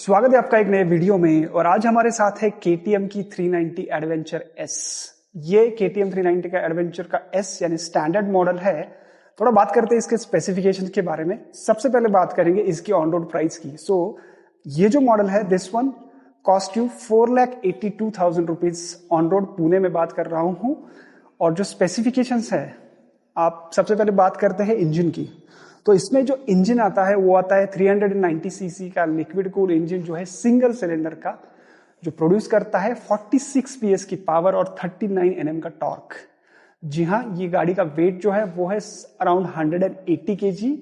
स्वागत है आपका एक नए वीडियो में। और आज हमारे साथ है KTM की 390 एडवेंचर S। ये KTM 390 का एडवेंचर का S यानी स्टैंडर्ड मॉडल है। थोड़ा बात करते हैं इसके स्पेसिफिकेशन के बारे में। सबसे पहले बात करेंगे इसकी ऑन रोड प्राइस की। ये जो मॉडल है this one cost you 4,82,000 rupees on road. Pune में बात कर रहा हूं। और जो स्पेसिफिकेशंस है, आप सबसे पहले बात करते हैं इंजन की। तो इसमें जो इंजन आता है वो आता है 390 सीसी का लिक्विड कूल इंजन, जो है सिंगल सिलेंडर का, जो प्रोड्यूस करता है 46 PS की पावर और 39 Nm का टॉर्क। जी हाँ, ये गाड़ी का वेट जो है वो है अराउंड 180 kg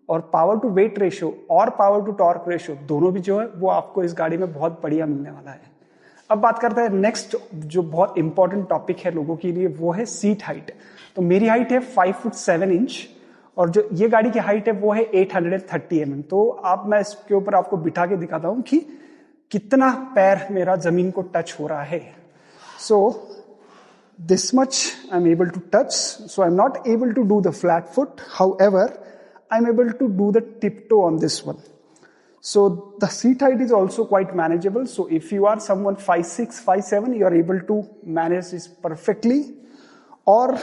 और पावर टू वेट रेशियो और पावर टू टॉर्क रेशियो दोनों भी जो है वो आपको इस गाड़ी में बहुत बढ़िया मिलने वाला है। अब बात करते हैं नेक्स्ट जो बहुत इंपॉर्टेंट टॉपिक है लोगों के लिए, वो है सीट हाइट। तो मेरी हाइट है 5 फुट 7 इंच और जो ये गाड़ी की हाइट है वो है 830 mm। तो आप मैं इसके ऊपर आपको बिठा के दिखाता हूं कि कितना पैर मेरा जमीन को टच हो रहा है। So this much I am able to touch. So I am not able to do the flat foot, however I am able to do the tiptoe on this one. So the seat height is also quite manageable. So if you are someone 5'6", 5'7", you are able to manage this perfectly. और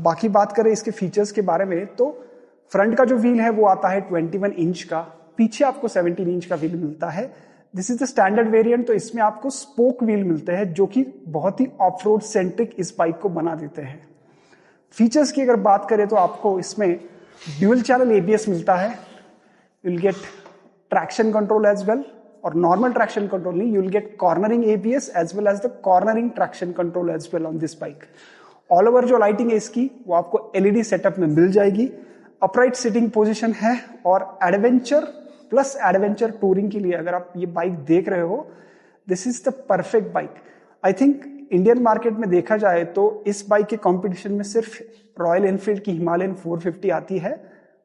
बाकी बात करें इसके features के बारे में, तो front का जो व्हील है वो आता है 21 इंच का, पीछे आपको 17 इंच का व्हील मिलता है। This is the standard variant. तो इसमें आपको स्पोक व्हील मिलते हैं जो कि बहुत ही ऑफ रोड सेंट्रिक इस बाइक को बना देते हैं। फीचर्स की अगर बात करें तो आपको इसमें ड्यूल चैनल ABS मिलता है। You will get traction control as well, और नॉर्मल ट्रैक्शन कंट्रोल नहीं, you will get cornering ABS as well as the cornering traction control as well on this bike. All over जो lighting है इसकी वो आपको LED setup में मिल जाएगी। Upright sitting position है और एडवेंचर प्लस एडवेंचर टूरिंग के लिए अगर आप ये बाइक देख रहे हो, this is the perfect bike. I think Indian market में देखा जाए तो इस बाइक के कॉम्पिटिशन में सिर्फ रॉयल एनफील्ड की हिमालयन 450 आती है।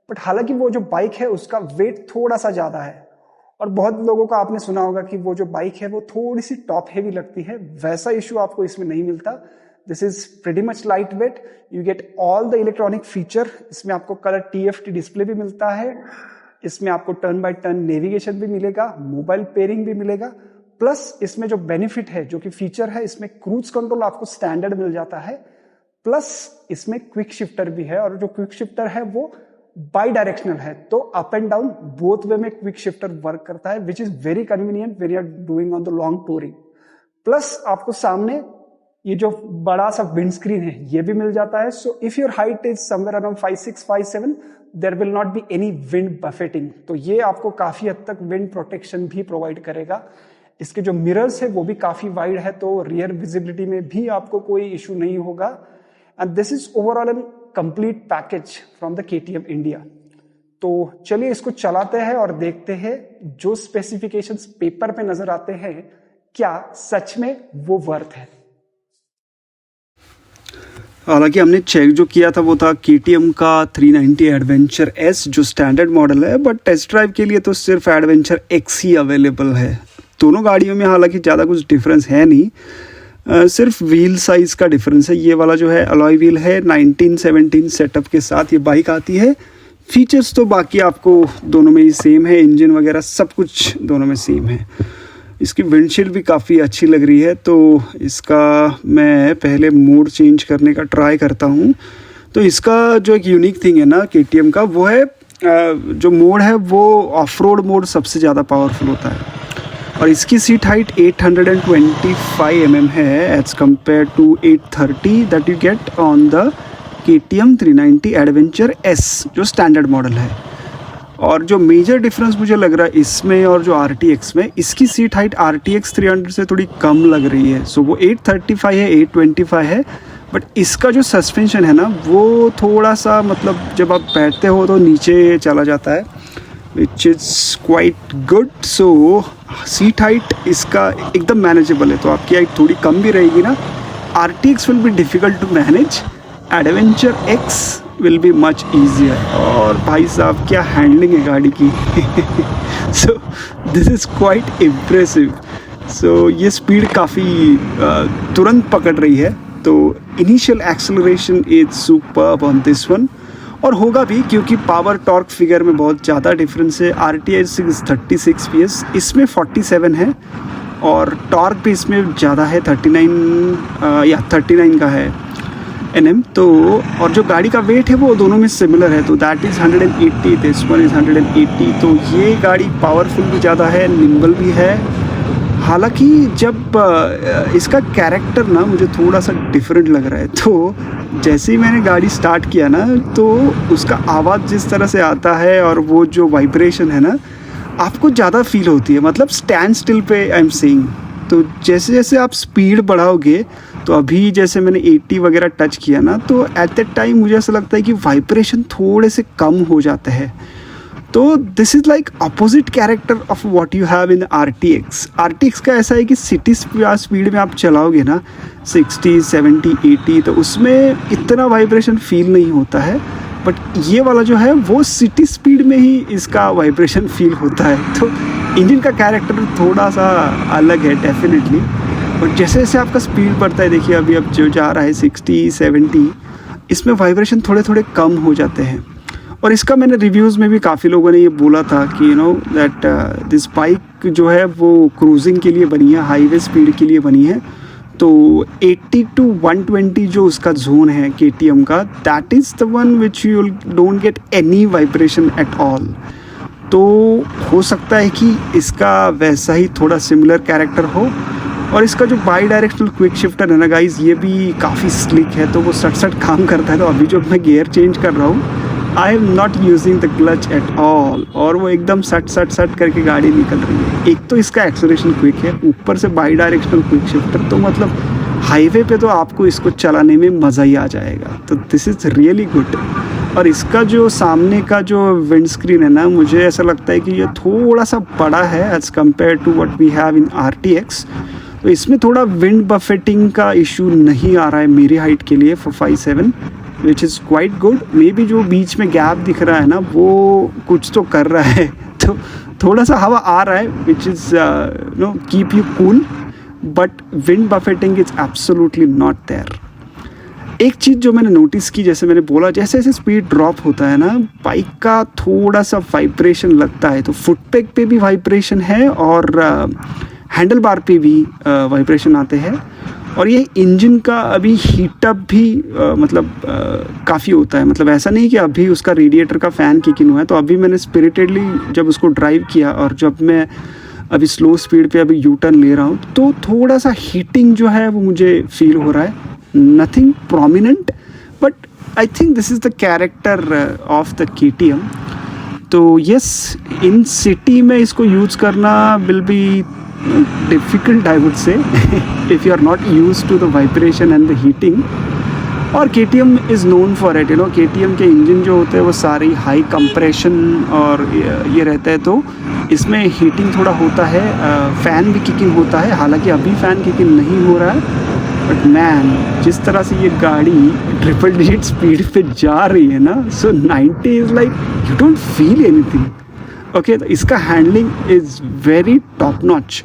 बट हालांकि वो जो बाइक है उसका वेट थोड़ा सा ज्यादा है और बहुत लोगों का आपने सुना होगा कि वो जो बाइक है वो थोड़ी सी टॉप हेवी लगती है। वैसा इश्यू आपको इसमें नहीं मिलता। This is pretty much light weight. You get all the electronic feature. इसमें आपको कलर TFT डिस्प्ले भी मिलता है। इसमें आपको टर्न बाय टर्न नेविगेशन भी मिलेगा, मोबाइल पेयरिंग भी मिलेगा। प्लस इसमें जो बेनिफिट है, जो कि फीचर है, इसमें क्रूज कंट्रोल आपको स्टैंडर्ड मिल जाता है। प्लस इसमें क्विक शिफ्टर भी है और जो क्विक शिफ्टर है वो बाई डायरेक्शनल है, तो up and down both way में क्विक शिफ्टर वर्क करता है, which is very convenient when you are doing on the long touring. Plus आपको सामने ये जो बड़ा सा विंड स्क्रीन है ये भी मिल जाता है। So if your height is somewhere around 5'6", 5'7", there will not be any wind buffeting. तो ये आपको काफी हद तक विंड प्रोटेक्शन भी प्रोवाइड करेगा। इसके जो मिरर्स है वो भी काफी वाइड है, तो रियर विजिबिलिटी में भी आपको कोई इश्यू नहीं होगा। And this is overall an complete package from the KTM India. तो चलिए इसको चलाते हैं और देखते हैं जो स्पेसिफिकेशंस पेपर पे नजर आते हैं क्या सच में वो वर्थ है। हालांकि हमने चेक जो किया था वो था KTM का 390 एडवेंचर S जो स्टैंडर्ड मॉडल है, बट टेस्ट ड्राइव के लिए तो सिर्फ एडवेंचर X ही अवेलेबल है। दोनों गाड़ियों में हालांकि ज़्यादा कुछ डिफरेंस है नहीं, सिर्फ व्हील साइज का डिफरेंस है। ये वाला जो है अलॉय व्हील है, 1917 सेटअप के साथ ये बाइक आती है। फीचर्स तो बाकी आपको दोनों में ही सेम है, इंजन वगैरह सब कुछ दोनों में सेम है। इसकी विंडशील्ड भी काफ़ी अच्छी लग रही है, तो इसका मैं पहले मोड चेंज करने का ट्राई करता हूँ। तो इसका जो एक यूनिक थिंग है ना KTM का, वो है जो मोड है वो ऑफ रोड मोड सबसे ज़्यादा पावरफुल होता है। और इसकी सीट हाइट 825 mm है as compare to 830 that you get on the KTM 390 adventure S जो स्टैंडर्ड मॉडल है। और जो मेजर डिफरेंस मुझे लग रहा है इसमें और जो RTX में, इसकी सीट हाइट RTX 300 से थोड़ी कम लग रही है। सो वो 835 है, 825 है, बट इसका जो सस्पेंशन है ना वो थोड़ा सा मतलब जब आप बैठते हो तो नीचे चला जाता है, which is quite good. So seat height इसका एकदम मैनेजेबल है, तो आपकी हाइट थोड़ी कम भी रहेगी ना। RTX will be difficult to manage, adventure X will be much easier. और भाई साहब क्या हैंडलिंग है गाड़ी की। So this is quite impressive. So ये स्पीड काफ़ी तुरंत पकड़ रही है, तो initial acceleration is superb on this one. और होगा भी, क्योंकि पावर टॉर्क फिगर में बहुत ज़्यादा डिफरेंस है। RTX 36 PS, इसमें 47 है, और टॉर्क भी इसमें ज़्यादा है, 39 का है NM। तो और जो गाड़ी का वेट है वो दोनों में सिमिलर है, तो that is 180, this one is 180। तो ये गाड़ी पावरफुल भी ज़्यादा है, निम्बल भी है। हालांकि जब इसका कैरेक्टर ना मुझे थोड़ा सा डिफरेंट लग रहा है, तो जैसे ही मैंने गाड़ी स्टार्ट किया ना, तो उसका आवाज़ जिस तरह से आता है और वो जो वाइब्रेशन है ना, आपको ज़्यादा फील होती है, मतलब स्टैंड स्टिल पे आई एम सेइंग। तो जैसे जैसे आप स्पीड बढ़ाओगे, तो अभी जैसे मैंने 80 वगैरह टच किया ना, तो एट दैट टाइम मुझे ऐसा लगता है कि वाइब्रेशन थोड़े से कम हो जाते हैं। तो this is like opposite character of what you have in RTX का ऐसा है कि सिटी स्पीड में आप चलाओगे ना 60, 70, 80, तो उसमें इतना वाइब्रेशन फील नहीं होता है। बट ये वाला जो है वो सिटी स्पीड में ही इसका वाइब्रेशन फील होता है। तो इंजन का कैरेक्टर थोड़ा सा अलग है डेफिनेटली। और जैसे जैसे आपका स्पीड बढ़ता है, देखिए अभी अब जो जा रहा है 60, 70, इसमें वाइब्रेशन थोड़े थोड़े कम हो जाते हैं। और इसका मैंने रिव्यूज़ में भी काफ़ी लोगों ने ये बोला था कि you know that this bike जो है वो क्रूजिंग के लिए बनी है, हाईवे स्पीड के लिए बनी है। तो 80 to 120 जो उसका जोन है KTM का, that is the one which you don't get any vibration at all. तो हो सकता है कि इसका वैसा ही थोड़ा सिमिलर कैरेक्टर हो। और इसका जो बाई डायरेक्शनल क्विक शिफ्टर है ना गाइज, ये भी काफ़ी स्लिक है, तो वो सट काम करता है। तो अभी जो मैं गियर चेंज कर रहा हूँ, आई am not using the clutch at all, और वो एकदम सट करके गाड़ी निकल रही है। एक तो इसका एक्सेलरेशन क्विक है, ऊपर से बाई डायरेक्शनल क्विक शिफ्टर, तो मतलब हाईवे पे तो आपको इसको चलाने में मज़ा ही आ जाएगा। तो दिस इज़ रियली गुड। और इसका जो सामने का जो विंड स्क्रीन है ना, मुझे ऐसा लगता है कि ये थोड़ा सा बड़ा है as compare to what we have in RTX। तो इसमें थोड़ा विंड बफेटिंग का इशू नहीं आ रहा है मेरी हाइट के लिए for 5'7", which is quite good. May be जो बीच में गैप दिख रहा है ना, वो कुछ तो कर रहा है, तो थोड़ा सा हवा आ रहा है, which is no keep you cool, but wind buffeting is absolutely not there. एक चीज़ जो मैंने नोटिस की, जैसे मैंने बोला, जैसे जैसे स्पीड ड्रॉप होता है ना, बाइक का थोड़ा सा वाइब्रेशन लगता है। तो फुटपैक पे भी वाइब्रेशन है, और हैंडल बार पे भी वाइब्रेशन आते हैं। और ये इंजन का अभी हीटअप भी मतलब काफ़ी होता है। मतलब ऐसा नहीं कि अभी उसका रेडिएटर का फ़ैन किक इन हुआ है। तो अभी मैंने स्पिरिटेडली जब उसको ड्राइव किया, और जब मैं अभी स्लो स्पीड पे अभी यू टर्न ले रहा हूँ, तो थोड़ा सा हीटिंग जो है वो मुझे फील हो रहा है। Nothing prominent, but I think this is the character of the KTM। तो यस, इन सिटी में इसको यूज़ करना will be difficult, I would say, if you are not used to the vibration and the heating. और KTM is known for it, you know, KTM के engine जो होते हैं वो सारी हाई कंप्रेशन और ये रहता है, तो इसमें हीटिंग थोड़ा होता है, फ़ैन भी किकिंग होता है। हालांकि अभी फ़ैन किकिंग नहीं हो रहा है, बट मैन जिस तरह से ये गाड़ी ट्रिपल डिजिट स्पीड पे जा रही है ना, सो 90 is like you don't feel anything. Okay, तो इसका handling is very top notch,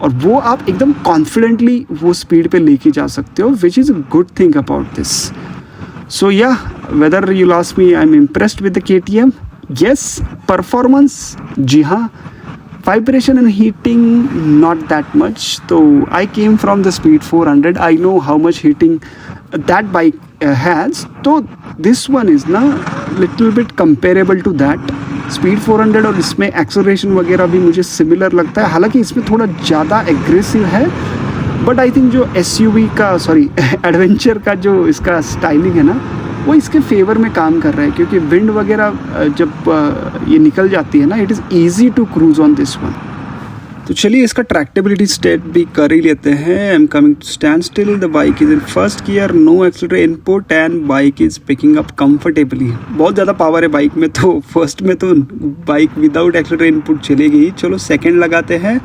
और वो आप एकदम कॉन्फिडेंटली वो स्पीड पे लेके जा सकते हो, which is a good thing about this. So yeah, whether you last me, I am impressed with the KTM। Yes, performance, जी हाँ, vibration and heating not that much. तो I came from the speed 400, I know how much heating that bike has. तो this one is ना little bit comparable to that speed 400, और इसमें acceleration वगैरह भी मुझे सिमिलर लगता है। हालांकि इसमें थोड़ा ज़्यादा एग्रेसिव है, बट आई थिंक जो SUV का एडवेंचर का जो इसका स्टाइलिंग है ना, वो इसके फेवर में काम कर रहा है, क्योंकि विंड वगैरह जब ये निकल जाती है ना, it is easy to cruise on this one. तो चलिए इसका ट्रैक्टेबिलिटी स्टेट भी कर ही लेते हैं। I am coming to standstill, the bike is in first gear, no accelerator input, and bike is picking up comfortably. बहुत ज़्यादा पावर है बाइक में, तो फर्स्ट में तो बाइक विदाउट एक्सीलरेटर इनपुट चलेगी। चलो सेकेंड लगाते हैं,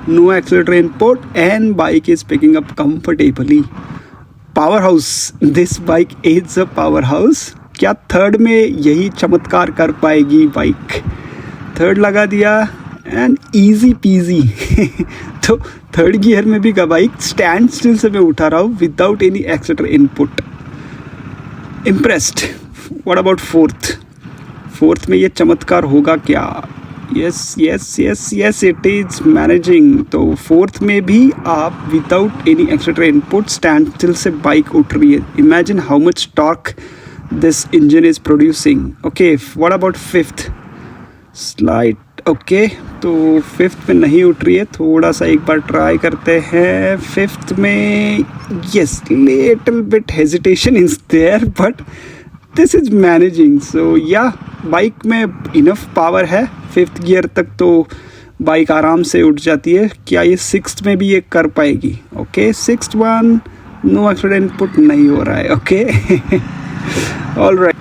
no accelerator input, and bike is picking up comfortably. Powerhouse, this bike is a powerhouse. क्या थर्ड में यही चमत्कार कर पाएगी बाइक? थर्ड लगा दिया एंड इजी पीजी। तो थर्ड गियर में भी बाइक स्टैंड स्टिल से मैं उठा रहा हूँ without any accelerator input. Impressed, what about fourth में ये चमत्कार होगा क्या? Yes yes yes yes, it is managing. तो फोर्थ में भी आप without any extra input stand still say bike उठ रही है। Imagine how much torque this engine is producing. Okay, what about fifth? Slide. Okay, तो फिफ्थ में नहीं उठ रही है, थोड़ा सा एक बार ट्राई करते हैं। फिफ्थ में yes, little bit hesitation is there but this is managing. So yeah, bike में इनफ पावर है, फिफ्थ गियर तक तो बाइक आराम से उठ जाती है। क्या ये सिक्स्थ में भी ये कर पाएगी? Okay, sixth one, no extra input नहीं हो रहा है। Okay, alright.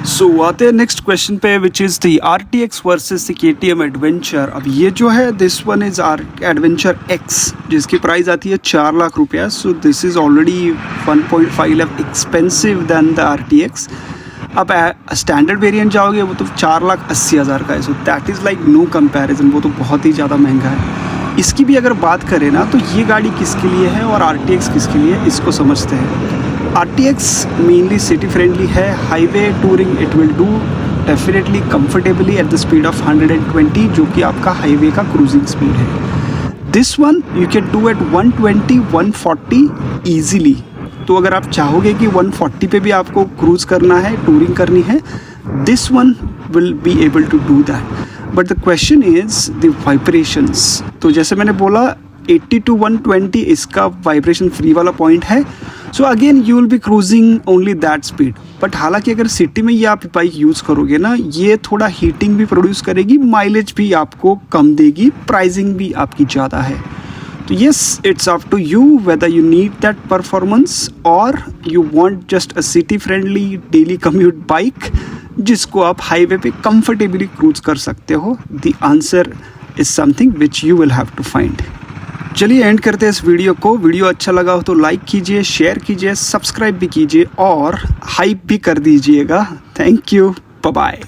सो आते हैं नेक्स्ट क्वेश्चन पे, which is the RTX versus the KTM adventure. अब ये जो है, this one is adventure X, जिसकी प्राइस आती है 4 लाख रुपया। So this is already 1.5 lakh expensive than the RTX। अब स्टैंडर्ड वेरिएंट जाओगे वो तो 4,80,000 का है। So that is like no comparison, वो तो बहुत ही ज़्यादा महंगा है। इसकी भी अगर बात करें ना, तो ये गाड़ी किसके लिए है और RTX किसके लिए है, इसको समझते हैं। RTX मेनली सिटी फ्रेंडली है, highway touring it will do definitely comfortably at the speed of 120, जो कि आपका हाईवे का क्रूजिंग स्पीड है। This one you can do at 120, 140 easily. तो अगर आप चाहोगे कि 140 पे भी आपको क्रूज करना है, टूरिंग करनी है, this one will be able to do that. But the question is the vibrations. तो जैसे मैंने बोला, 80 to 120 इसका वाइब्रेशन फ्री वाला पॉइंट है। So again you will be cruising only that speed. But हालांकि अगर सिटी में ये आप बाइक यूज़ करोगे ना, ये थोड़ा हीटिंग भी प्रोड्यूस करेगी, माइलेज भी आपको कम देगी, प्राइसिंग भी आपकी ज़्यादा है। तो yes, it's up to you whether you need that performance और you want just a city friendly daily commute bike जिसको आप हाईवे पे कंफर्टेबली क्रूज कर सकते हो। The answer is something which you will have to find. चलिए end करते हैं इस वीडियो को। वीडियो अच्छा लगा हो तो लाइक कीजिए, शेयर कीजिए, सब्सक्राइब भी कीजिए और हाइप भी कर दीजिएगा। Thank you, bye bye.